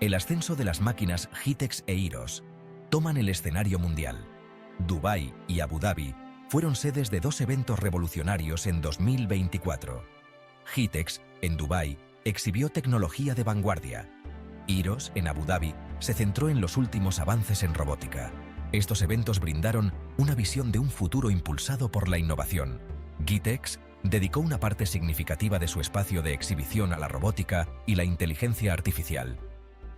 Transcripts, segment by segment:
El ascenso de las máquinas GITEX e Iros toman el escenario mundial. Dubái y Abu Dhabi fueron sedes de dos eventos revolucionarios en 2024. GITEX, en Dubái, exhibió tecnología de vanguardia. Iros, en Abu Dhabi, se centró en los últimos avances en robótica. Estos eventos brindaron una visión de un futuro impulsado por la innovación. GITEX dedicó una parte significativa de su espacio de exhibición a la robótica y la inteligencia artificial.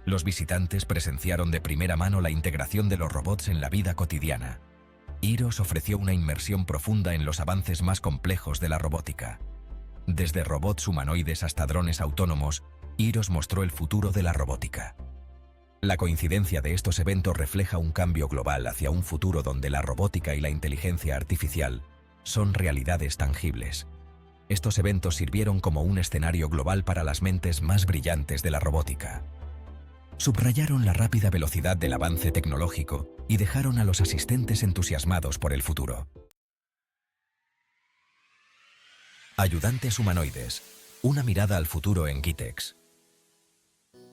Los visitantes presenciaron de primera mano la integración de los robots en la vida cotidiana. Iros ofreció una inmersión profunda en los avances más complejos de la robótica. Desde robots humanoides hasta drones autónomos, Iros mostró el futuro de la robótica. La coincidencia de estos eventos refleja un cambio global hacia un futuro donde la robótica y la inteligencia artificial son realidades tangibles. Estos eventos sirvieron como un escenario global para las mentes más brillantes de la robótica. Subrayaron la rápida velocidad del avance tecnológico y dejaron a los asistentes entusiasmados por el futuro. Ayudantes humanoides. Una mirada al futuro en GITEX.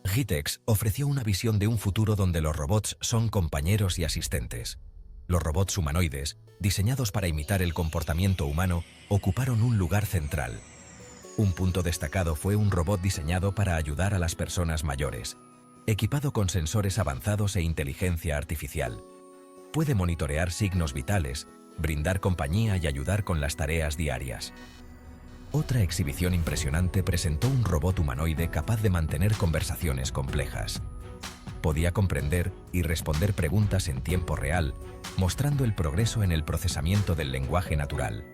GITEX ofreció una visión de un futuro donde los robots son compañeros y asistentes. Los robots humanoides, diseñados para imitar el comportamiento humano, ocuparon un lugar central. Un punto destacado fue un robot diseñado para ayudar a las personas mayores, equipado con sensores avanzados e inteligencia artificial. Puede monitorear signos vitales, brindar compañía y ayudar con las tareas diarias. Otra exhibición impresionante presentó un robot humanoide capaz de mantener conversaciones complejas. Podía comprender y responder preguntas en tiempo real, mostrando el progreso en el procesamiento del lenguaje natural.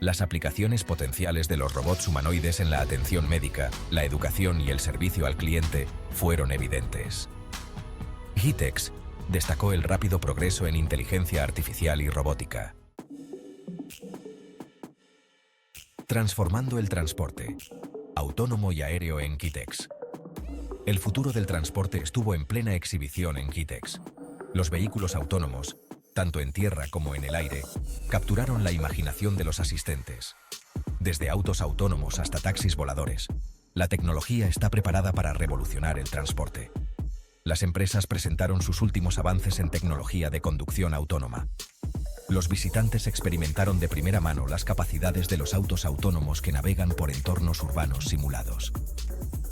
Las aplicaciones potenciales de los robots humanoides en la atención médica, la educación y el servicio al cliente fueron evidentes. GITEX destacó el rápido progreso en inteligencia artificial y robótica. Transformando el transporte. Autónomo y aéreo en GITEX. El futuro del transporte estuvo en plena exhibición en GITEX. Los vehículos autónomos, tanto en tierra como en el aire, capturaron la imaginación de los asistentes. Desde autos autónomos hasta taxis voladores, la tecnología está preparada para revolucionar el transporte. Las empresas presentaron sus últimos avances en tecnología de conducción autónoma. Los visitantes experimentaron de primera mano las capacidades de los autos autónomos que navegan por entornos urbanos simulados.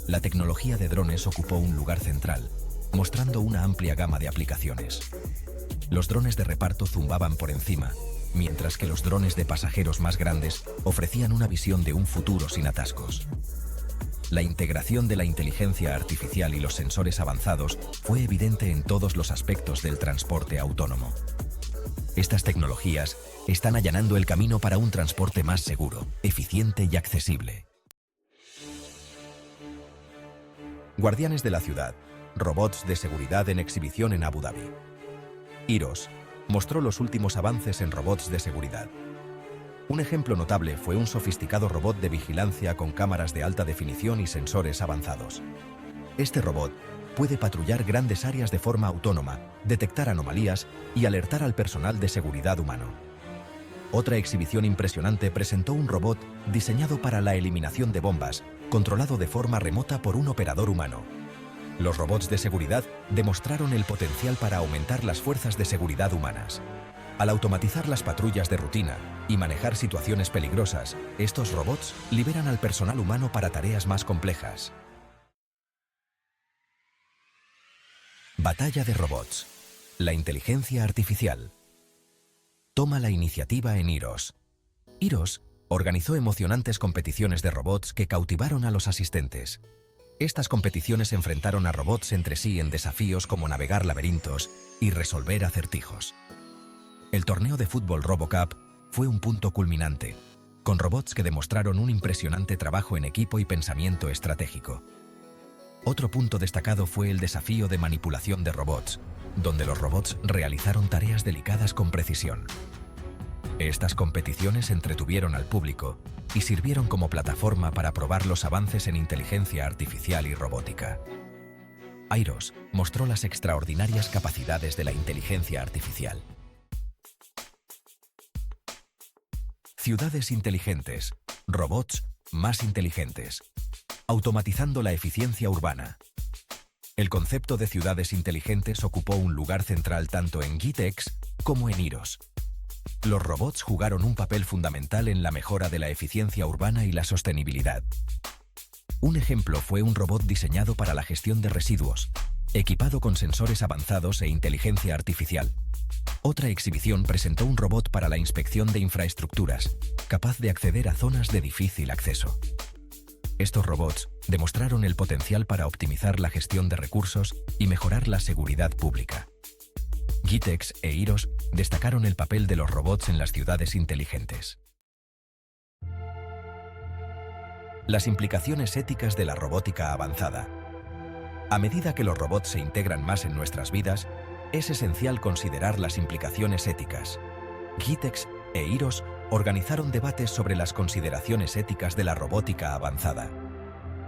La tecnología de drones ocupó un lugar central, mostrando una amplia gama de aplicaciones. Los drones de reparto zumbaban por encima, mientras que los drones de pasajeros más grandes ofrecían una visión de un futuro sin atascos. La integración de la inteligencia artificial y los sensores avanzados fue evidente en todos los aspectos del transporte autónomo. Estas tecnologías están allanando el camino para un transporte más seguro, eficiente y accesible. Guardianes de la ciudad. Robots de seguridad en exhibición en Abu Dhabi. Iros mostró los últimos avances en robots de seguridad. Un ejemplo notable fue un sofisticado robot de vigilancia con cámaras de alta definición y sensores avanzados. Este robot puede patrullar grandes áreas de forma autónoma, detectar anomalías y alertar al personal de seguridad humano. Otra exhibición impresionante presentó un robot diseñado para la eliminación de bombas, controlado de forma remota por un operador humano. Los robots de seguridad demostraron el potencial para aumentar las fuerzas de seguridad humanas. Al automatizar las patrullas de rutina y manejar situaciones peligrosas, estos robots liberan al personal humano para tareas más complejas. Batalla de robots. La inteligencia artificial toma la iniciativa en Iros. Iros organizó emocionantes competiciones de robots que cautivaron a los asistentes. Estas competiciones enfrentaron a robots entre sí en desafíos como navegar laberintos y resolver acertijos. El torneo de fútbol RoboCup fue un punto culminante, con robots que demostraron un impresionante trabajo en equipo y pensamiento estratégico. Otro punto destacado fue el desafío de manipulación de robots, donde los robots realizaron tareas delicadas con precisión. Estas competiciones entretuvieron al público y sirvieron como plataforma para probar los avances en inteligencia artificial y robótica. Iros mostró las extraordinarias capacidades de la inteligencia artificial. Ciudades inteligentes. Robots más inteligentes. Automatizando la eficiencia urbana. El concepto de ciudades inteligentes ocupó un lugar central tanto en GITEX como en IROS. Los robots jugaron un papel fundamental en la mejora de la eficiencia urbana y la sostenibilidad. Un ejemplo fue un robot diseñado para la gestión de residuos, equipado con sensores avanzados e inteligencia artificial. Otra exhibición presentó un robot para la inspección de infraestructuras, capaz de acceder a zonas de difícil acceso. Estos robots demostraron el potencial para optimizar la gestión de recursos y mejorar la seguridad pública. GITEX e IROS destacaron el papel de los robots en las ciudades inteligentes. Las implicaciones éticas de la robótica avanzada. A medida que los robots se integran más en nuestras vidas, es esencial considerar las implicaciones éticas. GITEX e IROS organizaron debates sobre las consideraciones éticas de la robótica avanzada.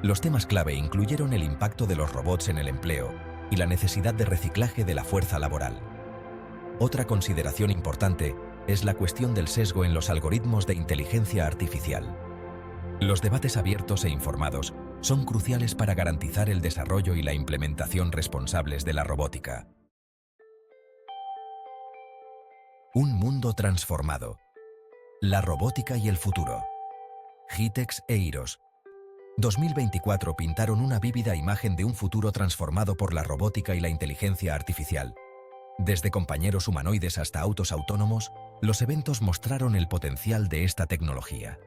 Los temas clave incluyeron el impacto de los robots en el empleo y la necesidad de reciclaje de la fuerza laboral. Otra consideración importante es la cuestión del sesgo en los algoritmos de inteligencia artificial. Los debates abiertos e informados son cruciales para garantizar el desarrollo y la implementación responsables de la robótica. Un mundo transformado. La robótica y el futuro. GITEX e IROS. 2024 pintaron una vívida imagen de un futuro transformado por la robótica y la inteligencia artificial. Desde compañeros humanoides hasta autos autónomos, los eventos mostraron el potencial de esta tecnología.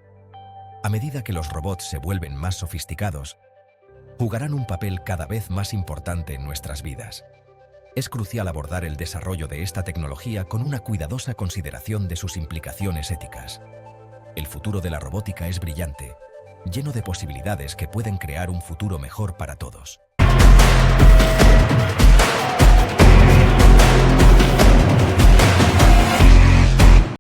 A medida que los robots se vuelven más sofisticados, jugarán un papel cada vez más importante en nuestras vidas. Es crucial abordar el desarrollo de esta tecnología con una cuidadosa consideración de sus implicaciones éticas. El futuro de la robótica es brillante, lleno de posibilidades que pueden crear un futuro mejor para todos.